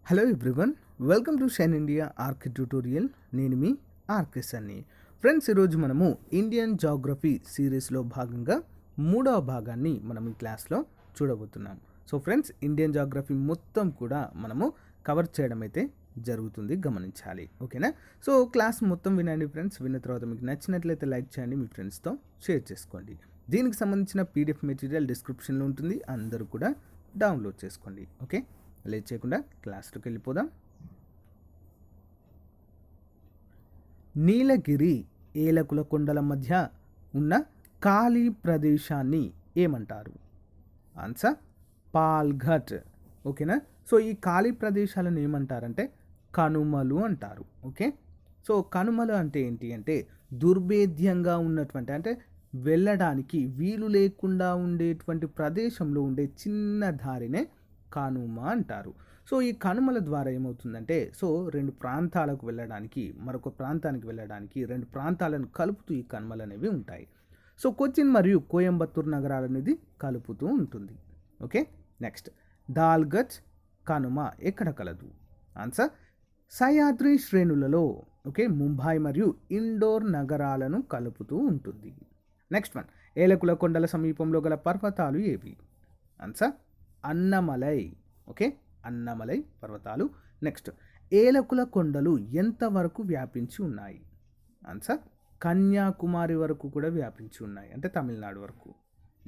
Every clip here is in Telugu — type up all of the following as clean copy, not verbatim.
Hello everyone, welcome to shine India RK tutorial. నేను మీ ఆర్కే సన్ని. ఫ్రెండ్స్, ఈరోజు మనము ఇండియన్ జాగ్రఫీ సిరీస్లో భాగంగా మూడవ భాగాన్ని మనం ఈ క్లాస్లో చూడబోతున్నాం. సో ఫ్రెండ్స్, ఇండియన్ జాగ్రఫీ మొత్తం కూడా మనము కవర్ చేయడం అయితే జరుగుతుంది, గమనించాలి. ఓకేనా? సో క్లాస్ మొత్తం వినండి ఫ్రెండ్స్. విన్న తర్వాత మీకు నచ్చినట్లయితే లైక్ చేయండి, మీ ఫ్రెండ్స్తో షేర్ చేసుకోండి. దీనికి సంబంధించిన పీడిఎఫ్ మెటీరియల్ డిస్క్రిప్షన్లో ఉంటుంది, అందరూ కూడా డౌన్లోడ్ చేసుకోండి. ఓకే, లేట్ చేయకుండా క్లాస్లోకి వెళ్ళిపోదాం. నీలగిరి ఏలకుల కొండల మధ్య ఉన్న ఖాళీ ప్రదేశాన్ని ఏమంటారు? ఆన్సర్ పాల్ఘట్. ఓకేనా? సో ఈ ఖాళీ ప్రదేశాలను ఏమంటారంటే కనుమలు అంటారు. ఓకే, సో కనుమలు అంటే ఏంటి అంటే దుర్భేద్యంగా ఉన్నటువంటి, అంటే వెళ్ళడానికి వీలు లేకుండా ఉండేటువంటి ప్రదేశంలో ఉండే చిన్న దారినే కనుమ అంటారు. సో ఈ కనుమల ద్వారా ఏమవుతుందంటే, సో రెండు ప్రాంతాలకు వెళ్ళడానికి, మరొక ప్రాంతానికి వెళ్ళడానికి రెండు ప్రాంతాలను కలుపుతూ ఈ కనుమలు అనేవి ఉంటాయి. సో కొచ్చిన్ మరియు కోయంబత్తూర్ నగరాలు అనేది కలుపుతూ ఉంటుంది. ఓకే, నెక్స్ట్ దాల్గచ్ కనుమ ఎక్కడ కలదు? ఆన్సర్ సహ్యాద్రి శ్రేణులలో, ఓకే, ముంబై మరియు ఇండోర్ నగరాలను కలుపుతూ ఉంటుంది. నెక్స్ట్ వన్, ఏలకుల కొండల సమీపంలో గల పర్వతాలు ఏవి? ఆన్సర్ అన్నమలై. ఓకే, అన్నమలై పర్వతాలు. నెక్స్ట్, ఏలకుల కొండలు ఎంతవరకు వ్యాపించి ఉన్నాయి? ఆన్సర్ కన్యాకుమారి వరకు కూడా వ్యాపించి ఉన్నాయి, అంటే తమిళనాడు వరకు.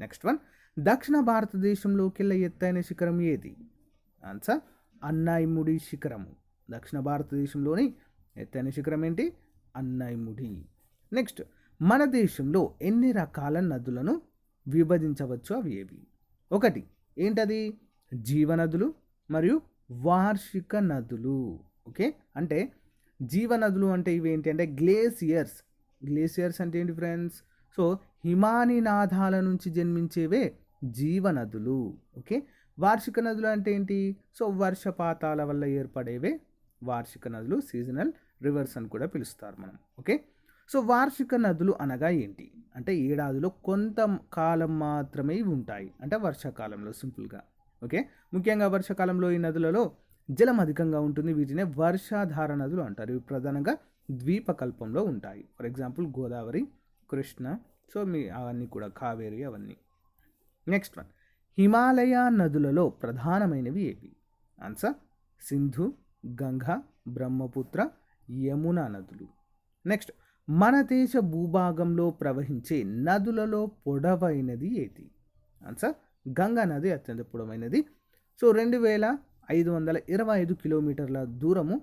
నెక్స్ట్ వన్, దక్షిణ భారతదేశంలోకెల్లా ఎత్తైన శిఖరం ఏది? ఆన్సర్ అన్నైముడి శిఖరము. దక్షిణ భారతదేశంలోని ఎత్తైన శిఖరం ఏంటి? అన్నైముడి. నెక్స్ట్, మన దేశంలో ఎన్ని రకాల నదులను విభజించవచ్చు? అవి ఏవి? ఒకటి ఏంటది? జీవనదులు మరియు వార్షిక నదులు. ఓకే, అంటే జీవనదులు అంటే ఇవి ఏంటి అంటే గ్లేసియర్స్. గ్లేసియర్స్ అంటే ఏంటి ఫ్రెండ్స్? సో హిమానినాథాల నుంచి జన్మించేవే జీవనదులు. ఓకే, వార్షిక నదులు అంటే ఏంటి? సో వర్షపాతాల వల్ల ఏర్పడేవే వార్షిక నదులు, సీజనల్ రివర్స్ అని కూడా పిలుస్తారు మనం. ఓకే, సో వార్షిక నదులు అనగా ఏంటి అంటే ఏడాదిలో కొంత కాలం మాత్రమే ఇవి ఉంటాయి, అంటే వర్షాకాలంలో సింపుల్గా. ఓకే, ముఖ్యంగా వర్షాకాలంలో ఈ నదులలో జలం అధికంగా ఉంటుంది. వీటినే వర్షాధార నదులు అంటారు. ఇవి ప్రధానంగా ద్వీపకల్పంలో ఉంటాయి. For example Godavari, Krishna, so మీ అవన్నీ కూడా కావేరి అవన్నీ. నెక్స్ట్ వన్, హిమాలయ నదులలో ప్రధానమైనవి ఏవి? ఆన్సర్ సింధు, గంగా, బ్రహ్మపుత్ర, యమునా నదులు. నెక్స్ట్, మన దేశ భూభాగంలో ప్రవహించే నదులలో పొడవైనది ఏది? ఆన్సర్ గంగా నది అత్యంత పొడవైనది. సో 2525 కిలోమీటర్ల దూరము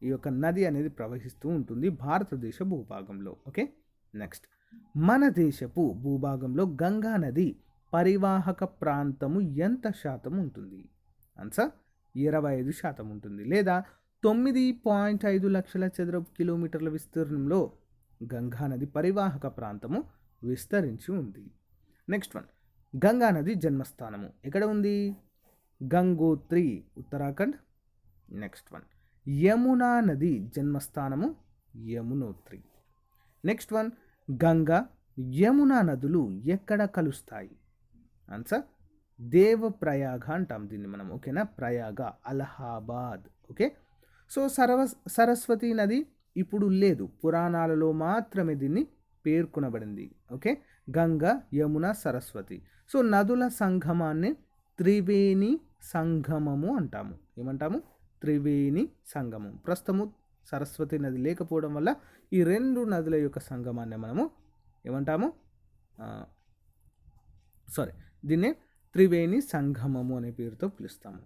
ఈ యొక్క నది అనేది ప్రవహిస్తూ ఉంటుంది భారతదేశ భూభాగంలో. ఓకే, నెక్స్ట్, మన దేశపు భూభాగంలో గంగా నది పరివాహక ప్రాంతము ఎంత శాతం ఉంటుంది? ఆన్సర్ 25% ఉంటుంది, లేదా 9.5 లక్షల చదరపు కిలోమీటర్ల విస్తీర్ణంలో గంగా నది పరివాహక ప్రాంతము విస్తరించి ఉంది. నెక్స్ట్ వన్, గంగా నది జన్మస్థానము ఎక్కడ ఉంది? గంగోత్రి, ఉత్తరాఖండ్. నెక్స్ట్ వన్, యమునా నది జన్మస్థానము యమునోత్రి. నెక్స్ట్ వన్, గంగా యమునా నదులు ఎక్కడ కలుస్తాయి? ఆన్సర్ దేవప్రయాగ అంటాం దీన్ని మనం. ఓకేనా, ప్రయాగ, అలహాబాద్. ఓకే, సో సరస్వతి నది ఇప్పుడు లేదు, పురాణాలలో మాత్రమే దీన్ని పేర్కొనబడింది. ఓకే, గంగా, యమున, సరస్వతి. సో నదుల సంగమాన్ని త్రివేణి సంగమము అంటాము. ఏమంటాము? త్రివేణి సంగమం. ప్రస్తుతము సరస్వతి నది లేకపోవడం వల్ల ఈ రెండు నదుల యొక్క సంగమాన్ని మనము ఏమంటాము? దీన్నే త్రివేణి సంగమము అనే పేరుతో పిలుస్తాము.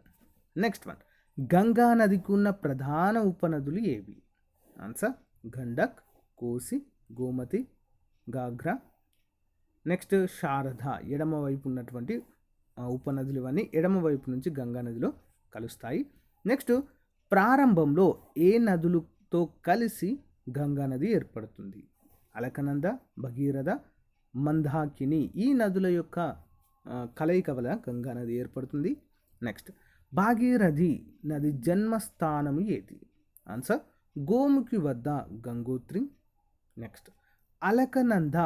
నెక్స్ట్ వన్, గంగా నదికి ఉన్న ప్రధాన ఉపనదులు ఏవి? ఆన్సర్ గండక్, కోసి, గోమతి, గాగ్రా. నెక్స్ట్ శారద. ఎడమ వైపు ఉన్నటువంటి ఉపనదులు ఇవన్నీ ఎడమ వైపు నుంచి గంగా నదిలో కలుస్తాయి. నెక్స్ట్, ప్రారంభంలో ఏ నదులతో కలిసి గంగా నది ఏర్పడుతుంది? అలకనంద, భగీరథ, మందాకిని. ఈ నదుల యొక్క కలయిక వల్ల గంగా నది ఏర్పడుతుంది. నెక్స్ట్, భాగీరథి నది జన్మస్థానము ఏది? ఆన్సర్ గోముఖి వద్ద గంగోత్రి. నెక్స్ట్, అలకనంద,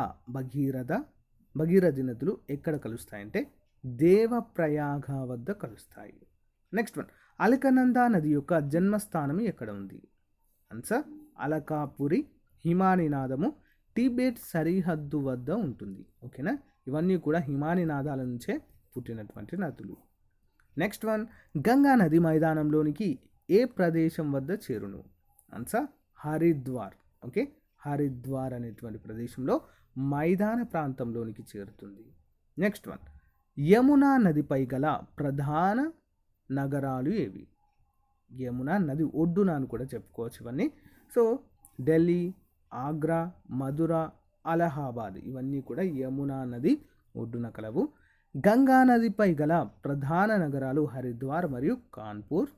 భగీరథి నదులు ఎక్కడ కలుస్తాయంటే దేవప్రయాగ వద్ద కలుస్తాయి. నెక్స్ట్ వన్, అలకనంద నది యొక్క జన్మస్థానం ఎక్కడ ఉంది? ఆన్సర్ అలకాపురి. హిమానినాదము టిబెట్ సరిహద్దు వద్ద ఉంటుంది. ఓకేనా, ఇవన్నీ కూడా హిమానినాదాల నుంచే పుట్టినటువంటి నదులు. నెక్స్ట్ వన్, గంగా నది మైదానంలోనికి ఏ ప్రదేశం వద్ద చేరును? ఆన్సర్ హరిద్వార్. ఓకే, హరిద్వార్ అనేటువంటి ప్రదేశంలో మైదాన ప్రాంతంలోనికి చేరుతుంది. నెక్స్ట్ వన్, యమునా నదిపై గల ప్రధాన నగరాలు ఏవి? యమునా నది ఒడ్డున అని కూడా చెప్పుకోవచ్చు ఇవన్నీ. సో ఢిల్లీ, ఆగ్రా, మధుర, అలహాబాద్ ఇవన్నీ కూడా యమునా నది ఒడ్డున కలవు. గంగా నదిపై గల ప్రధాన నగరాలు హరిద్వార్ మరియు కాన్పూర్.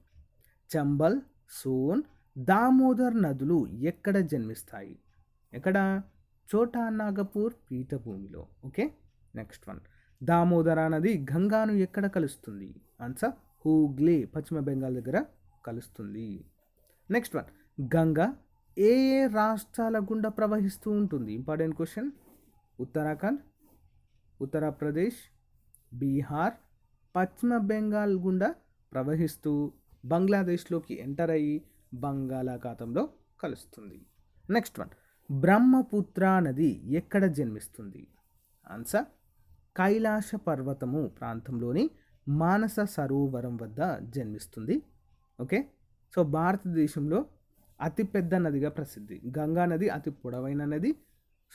చంబల్, సోన్, దామోదర్ నదులు ఎక్కడ జన్మిస్తాయి? ఎక్కడ? చోటా నాగపూర్ పీఠభూమిలో. ఓకే, నెక్స్ట్ వన్, దామోదర నది గంగాను ఎక్కడ కలుస్తుంది? ఆన్సర్ హూగ్లీ, పశ్చిమ బెంగాల్ దగ్గర కలుస్తుంది. నెక్స్ట్ వన్, గంగా ఏ ఏ రాష్ట్రాల గుండా ప్రవహిస్తూ ఉంటుంది? Important question. ఉత్తరాఖండ్, ఉత్తరప్రదేశ్, బీహార్, పశ్చిమ బెంగాల్ గుండా ప్రవహిస్తూ బంగ్లాదేశ్లోకి ఎంటర్ అయ్యి బంగాళాఖాతంలో కలుస్తుంది. నెక్స్ట్ వన్, బ్రహ్మపుత్ర నది ఎక్కడ జన్మిస్తుంది? ఆన్సర్ కైలాస పర్వతము ప్రాంతంలోని మానస సరోవరం వద్ద జన్మిస్తుంది. ఓకే, సో భారతదేశంలో అతిపెద్ద నదిగా ప్రసిద్ధి. గంగా నది అతి పొడవైన నది.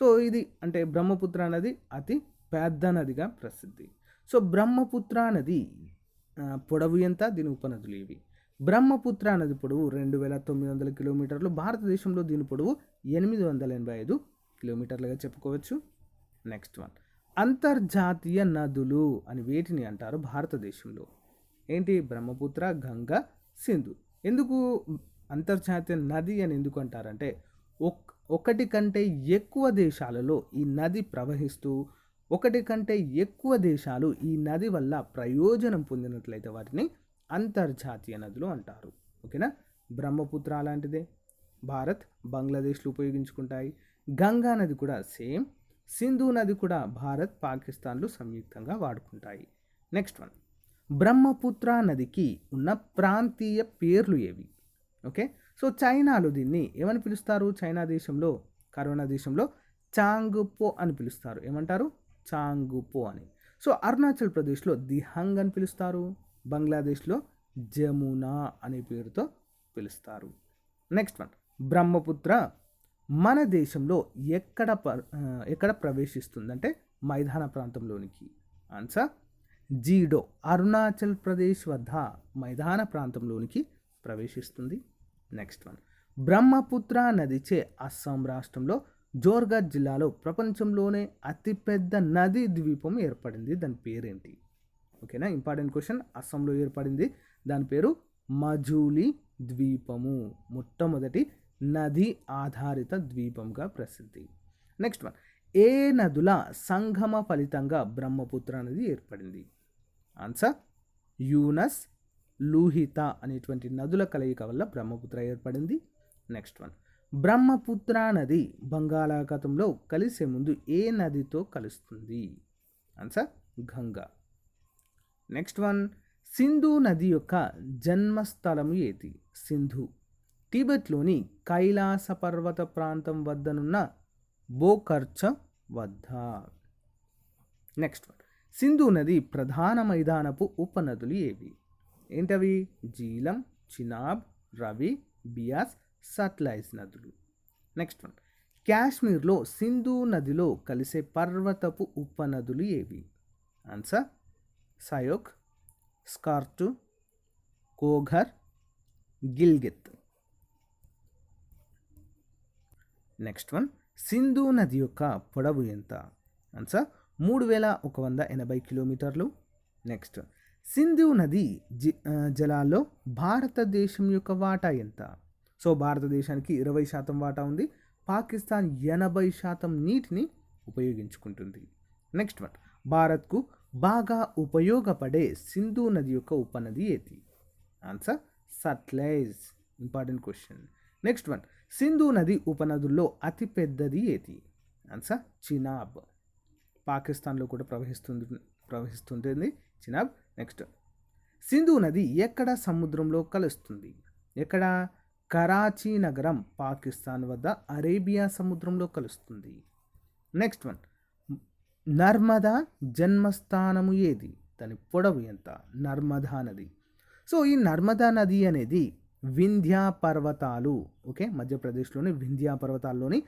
సో ఇది అంటే బ్రహ్మపుత్ర నది అతి పెద్ద నదిగా ప్రసిద్ధి. సో బ్రహ్మపుత్ర నది పొడవు ఎంత? దీని ఉపనదులు ఇవి. బ్రహ్మపుత్ర నది పొడవు 2900 కిలోమీటర్లు. భారతదేశంలో దీని పొడవు 885 కిలోమీటర్లుగా చెప్పుకోవచ్చు. నెక్స్ట్ వన్, అంతర్జాతీయ నదులు అని వేటిని అంటారు భారతదేశంలో? ఏంటి? బ్రహ్మపుత్ర, గంగా, సింధు. ఎందుకు అంతర్జాతీయ నది అని ఎందుకు అంటారంటే ఒకటి కంటే ఎక్కువ దేశాలలో ఈ నది ప్రవహిస్తూ ఒకటి కంటే ఎక్కువ దేశాలు ఈ నది వల్ల ప్రయోజనం పొందినట్లయితే వాటిని అంతర్జాతీయ నదులు అంటారు. ఓకేనా, బ్రహ్మపుత్ర అలాంటిదే, భారత్ బంగ్లాదేశ్లు ఉపయోగించుకుంటాయి. గంగా నది కూడా సేమ్. సింధు నది కూడా భారత్ పాకిస్తాన్లు సంయుక్తంగా వాడుకుంటాయి. నెక్స్ట్ వన్, బ్రహ్మపుత్ర నదికి ఉన్న ప్రాంతీయ పేర్లు ఏవి? ఓకే, సో చైనాలో దీన్ని ఏమని పిలుస్తారు? చైనా దేశంలో, కరోనా దేశంలో చాంగుపో అని పిలుస్తారు. ఏమంటారు? చాంగుపో అని. సో అరుణాచల్ ప్రదేశ్లో దిహంగ్ అని పిలుస్తారు. బంగ్లాదేశ్లో జమునా అనే పేరుతో పిలుస్తారు. నెక్స్ట్ వన్, బ్రహ్మపుత్ర మన దేశంలో ఎక్కడ ప్రవేశిస్తుందంటే మైదాన ప్రాంతంలోనికి. ఆన్సర్ జీడో, అరుణాచల్ ప్రదేశ్ వద్ద మైదాన ప్రాంతంలోనికి ప్రవేశిస్తుంది. నెక్స్ట్ వన్, బ్రహ్మపుత్ర నదిచే అస్సాం రాష్ట్రంలో జోర్ఘట్ జిల్లాలో ప్రపంచంలోనే అతిపెద్ద నదీ ద్వీపం ఏర్పడింది. దాని పేరేంటి? ఓకేనా, ఇంపార్టెంట్ క్వశ్చన్. అస్సాంలో ఏర్పడింది, దాని పేరు మజూలీ ద్వీపము. మొట్టమొదటి నది ఆధారిత ద్వీపంగా ప్రసిద్ధి. నెక్స్ట్ వన్, ఏ నదుల సంగమ ఫలితంగా బ్రహ్మపుత్ర నది ఏర్పడింది? ఆన్సర్ యూనస్, లూహిత అనేటువంటి నదుల కలయిక వల్ల బ్రహ్మపుత్ర ఏర్పడింది. నెక్స్ట్ వన్, బ్రహ్మపుత్ర నది బంగాళాఖాతంలో కలిసే ముందు ఏ నదితో కలుస్తుంది? Answer Ganga. Next one, Sindhu నది యొక్క జన్మస్థలము ఏది? సింధు టిబెట్లోని కైలాస పర్వత ప్రాంతం వద్దనున్న బోకర్చ వద్ద. నెక్స్ట్ వన్, సింధు నది ప్రధాన మైదానపు ఉపనదులు ఏవి? ఏంటవి? జీలం, చినాబ్, రవి, బియాస్, సట్లైజ్ నదులు. నెక్స్ట్ వన్, కాశ్మీర్లో సింధు నదిలో కలిసే పర్వతపు ఉపనదులు ఏవి? Answer Shyok, Skardu, Koghar, Gilgit. Next one, Sindhu నది యొక్క పొడవు ఎంత? ఆన్సర్ 3180 కిలోమీటర్లు. నెక్స్ట్, సింధు నది జలాల్లో భారతదేశం యొక్క వాటా ఎంత? సో భారతదేశానికి 20% వాటా ఉంది. పాకిస్తాన్ 80% నీటిని ఉపయోగించుకుంటుంది. నెక్స్ట్ వన్, భారత్కు బాగా ఉపయోగపడే సింధు నది యొక్క ఉపనది ఏది? Answer Sutlej. Important question. Next one, Sindhu నది ఉపనదుల్లో అతిపెద్దది ఏది? ఆన్సర్ చినాబ్. పాకిస్తాన్లో కూడా ప్రవహిస్తుంది చినాబ్. నెక్స్ట్, సింధు నది ఎక్కడ సముద్రంలో కలుస్తుంది? ఎక్కడ? కరాచీ నగరం పాకిస్తాన్ వద్ద అరేబియా సముద్రంలో కలుస్తుంది. నెక్స్ట్ వన్, నర్మదా జన్మస్థానము ఏది? దాని పొడవు ఎంత? నర్మదా నది. సో ఈ నర్మదా నది అనేది వింధ్యా పర్వతాలు, ఓకే, మధ్యప్రదేశ్లోని వింధ్యా పర్వతాల్లోని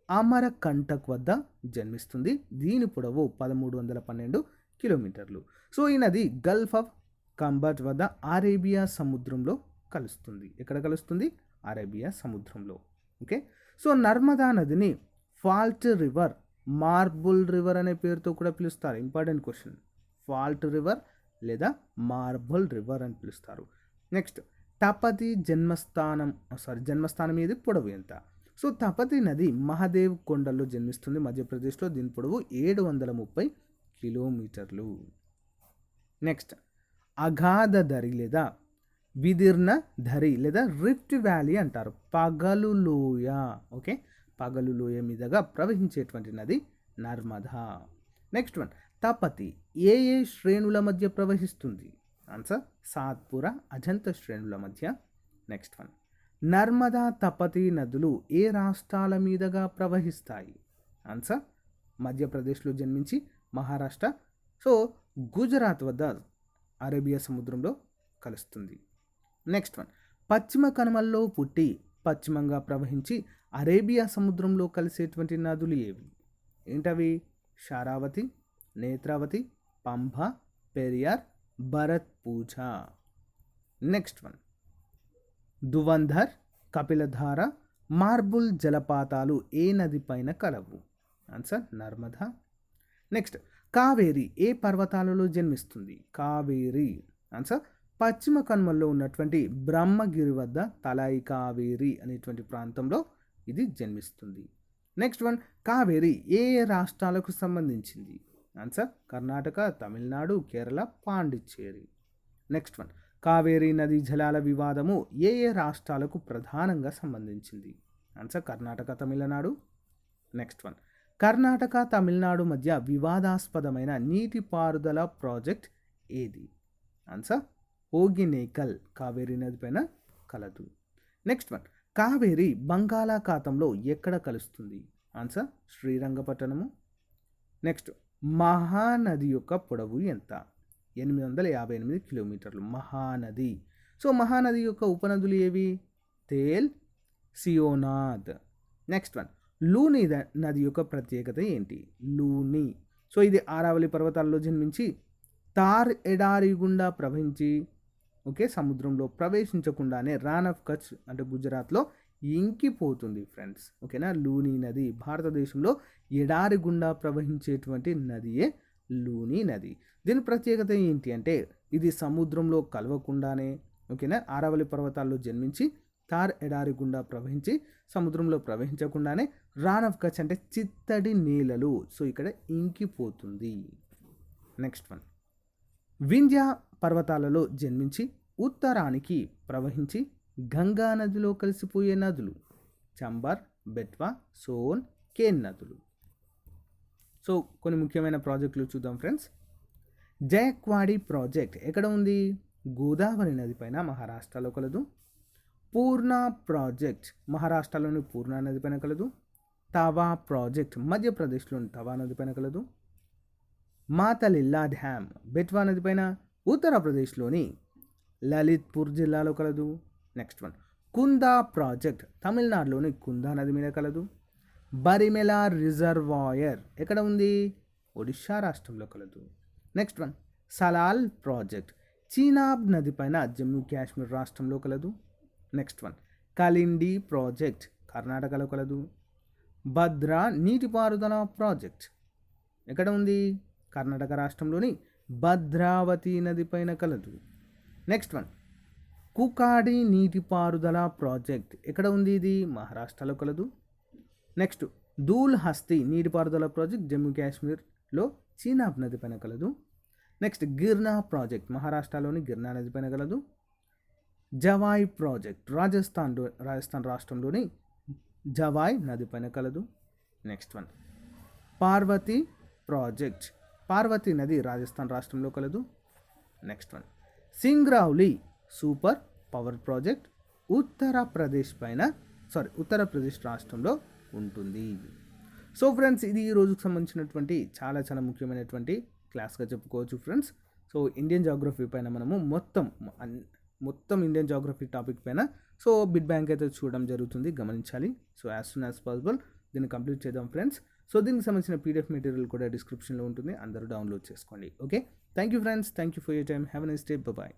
అమరకంటక్ వద్ద జన్మిస్తుంది. దీని పొడవు 1312 కిలోమీటర్లు. సో ఈ నది గల్ఫ్ ఆఫ్ కంబట్ వద్ద అరేబియా సముద్రంలో కలుస్తుంది. ఎక్కడ కలుస్తుంది? అరేబియా సముద్రంలో. ఓకే, సో నర్మదా నదిని ఫాల్ట్ రివర్, మార్బుల్ రివర్ అనే పేరుతో కూడా పిలుస్తారు. Important question. ఫాల్ట్ రివర్ లేదా మార్బుల్ రివర్ అని పిలుస్తారు. నెక్స్ట్, తపతి జన్మస్థానం ఏది? పొడవు ఎంత? సో తపతి నది మహాదేవ్ కొండల్లో జన్మిస్తుంది మధ్యప్రదేశ్లో. దీని పొడవు 730 కిలోమీటర్లు. నెక్స్ట్, అగాధ ధరి లేదా విదీర్ణ ధరి లేదా రిఫ్ట్ వ్యాలీ అంటారు. పగలు లోయ, ఓకే, పగలు లోయ మీదుగా ప్రవహించేటువంటి నది నర్మదా. నెక్స్ట్ వన్, తపతి ఏ ఏ శ్రేణుల మధ్య ప్రవహిస్తుంది? ఆన్సర్ సాత్పుర అజంత శ్రేణుల మధ్య. నెక్స్ట్ వన్, నర్మదా తపతి నదులు ఏ రాష్ట్రాల మీదుగా ప్రవహిస్తాయి? ఆన్సర్ మధ్యప్రదేశ్లో జన్మించి మహారాష్ట్ర, సో గుజరాత్ వద్ద అరేబియా సముద్రంలో కలుస్తుంది. నెక్స్ట్ వన్, పశ్చిమ కనుమల్లో పుట్టి పశ్చిమంగా ప్రవహించి అరేబియా సముద్రంలో కలిసేటువంటి నదులు ఏవి? ఏంటవి? షారావతి, నేత్రావతి, పంబ, పెరియార్, భరత్ పూజ. నెక్స్ట్ వన్, దువంధర్, కపిలధార, మార్బుల్ జలపాతాలు ఏ నది పైన కలవు? ఆన్సర్ నర్మదా. నెక్స్ట్, కావేరి ఏ పర్వతాలలో జన్మిస్తుంది? కావేరి ఆన్సర్ పశ్చిమ కనుమల్లో ఉన్నటువంటి బ్రహ్మగిరి వద్ద తలాయి కావేరి అనేటువంటి ప్రాంతంలో ఇది జన్మిస్తుంది. నెక్స్ట్ వన్, కావేరి ఏ ఏ రాష్ట్రాలకు సంబంధించింది? Answer Karnataka, Tamil Nadu, Kerala, Pondicherry. Next one, Kaveri నదీ జలాల వివాదము ఏ ఏ రాష్ట్రాలకు ప్రధానంగా సంబంధించింది? Answer Karnataka, Tamil Nadu. Next one, Karnataka Tamil Nadu మధ్య వివాదాస్పదమైన నీటిపారుదల ప్రాజెక్ట్ ఏది? ఆన్సర్ ఓగినేకల్, కావేరీ నది పైన కలదు. నెక్స్ట్ వన్, కావేరి బంగాళాఖాతంలో ఎక్కడ కలుస్తుంది? ఆన్సర్ శ్రీరంగపట్టణము. నెక్స్ట్, మహానది యొక్క పొడవు ఎంత? 858 కిలోమీటర్లు మహానది. సో మహానది యొక్క ఉపనదులు ఏవి? తేల్, సియోనాథ్. నెక్స్ట్ వన్, లూని నది యొక్క ప్రత్యేకత ఏంటి? లూని, సో ఇది ఆరావళి పర్వతాల్లో జన్మించి తార్ ఎడారి గుండా ప్రవహించి, ఓకే, సముద్రంలో ప్రవేశించకుండానే రాన్ ఆఫ్ కచ్ అంటే గుజరాత్లో ఇంకిపోతుంది ఫ్రెండ్స్. ఓకేనా, లూని నది భారతదేశంలో ఎడారి గుండా ప్రవహించేటువంటి నదియే లూని నది. దీని ప్రత్యేకత ఏంటి అంటే ఇది సముద్రంలో కలవకుండానే, ఓకేనా, ఆరావళి పర్వతాల్లో జన్మించి తార్ ఎడారి గుండా ప్రవహించి సముద్రంలో ప్రవహించకుండానే రాన్ ఆఫ్ కచ్ అంటే చిత్తడి నేలలు, సో ఇక్కడ ఇంకిపోతుంది. నెక్స్ట్ వన్, వింధ్యా పర్వతాలలో జన్మించి ఉత్తరానికి ప్రవహించి గంగా నదిలో కలిసిపోయే నదులు చంబర్, బెట్వా, సోన్, కేన్ నదులు. సో కొన్ని ముఖ్యమైన ప్రాజెక్టులు చూద్దాం ఫ్రెండ్స్. జయక్వాడి ప్రాజెక్ట్ ఎక్కడ ఉంది? గోదావరి నది పైన మహారాష్ట్రలో కలదు. పూర్ణ ప్రాజెక్ట్ మహారాష్ట్రలోని పూర్ణ నది పైన కలదు. తవా ప్రాజెక్ట్ మధ్యప్రదేశ్లోని తవా నది పైన కలదు. మాతలిల్లా డ్యామ్ బెట్వా నది పైన ఉత్తరప్రదేశ్లోని లలిత్పూర్ జిల్లాలో కలదు. నెక్స్ట్ వన్, కుందా ప్రాజెక్ట్ తమిళనాడులోని కుందా నది మీద కలదు. బరిమెలా రిజర్వాయర్ ఎక్కడ ఉంది? ఒడిషా రాష్ట్రంలో కలదు. Next one, Salalah project Chenab నది పైన జమ్మూ కాశ్మీర్ రాష్ట్రంలో కలదు. నెక్స్ట్ వన్, కలిండి ప్రాజెక్ట్ కర్ణాటకలో కలదు. భద్రా నీటిపారుదల ప్రాజెక్ట్ ఎక్కడ ఉంది? కర్ణాటక రాష్ట్రంలోని భద్రావతి నది పైన కలదు. నెక్స్ట్ వన్, కుకాడి నీటిపారుదల ప్రాజెక్ట్ ఎక్కడ ఉంది? ఇది మహారాష్ట్రలో కలదు. నెక్స్ట్, దూల్ హస్తి నీటిపారుదల ప్రాజెక్ట్ జమ్మూ కాశ్మీర్లో చీనాబ్ నది పైన కలదు. నెక్స్ట్, గిర్నా ప్రాజెక్ట్ మహారాష్ట్రలోని గిర్నా నది పైన కలదు. జవాయ్ ప్రాజెక్ట్ రాజస్థాన్ రాష్ట్రంలోని జవాయ్ నది పైన కలదు. Next one, Parvati project Parvati నది రాజస్థాన్ రాష్ట్రంలో కలదు. Next one, Singrauli super power project Uttar Pradesh రాష్ట్రంలో ఉంటుంది. సో ఫ్రెండ్స్, ఇది ఈ రోజుకు సంబంధించినటువంటి చాలా చాలా ముఖ్యమైనటువంటి క్లాస్గా చెప్పుకోవచ్చు ఫ్రెండ్స్. సో ఇండియన్ జాగ్రఫీ పైన మనము మొత్తం ఇండియన్ జాగ్రఫీ టాపిక్ పైన సో బిట్ బ్యాంక్ అయితే చూడడం జరుగుతుంది, గమనించాలి. So as soon as possible దీన్ని కంప్లీట్ చేద్దాం ఫ్రెండ్స్. సో దీనికి సంబంధించిన పీడిఎఫ్ మెటీరియల్ కూడా డిస్క్రిప్షన్లో ఉంటుంది, అందరూ డౌన్లోడ్ చేసుకోండి. Okay, thank you friends, thank you for your time, have a nice day, bye.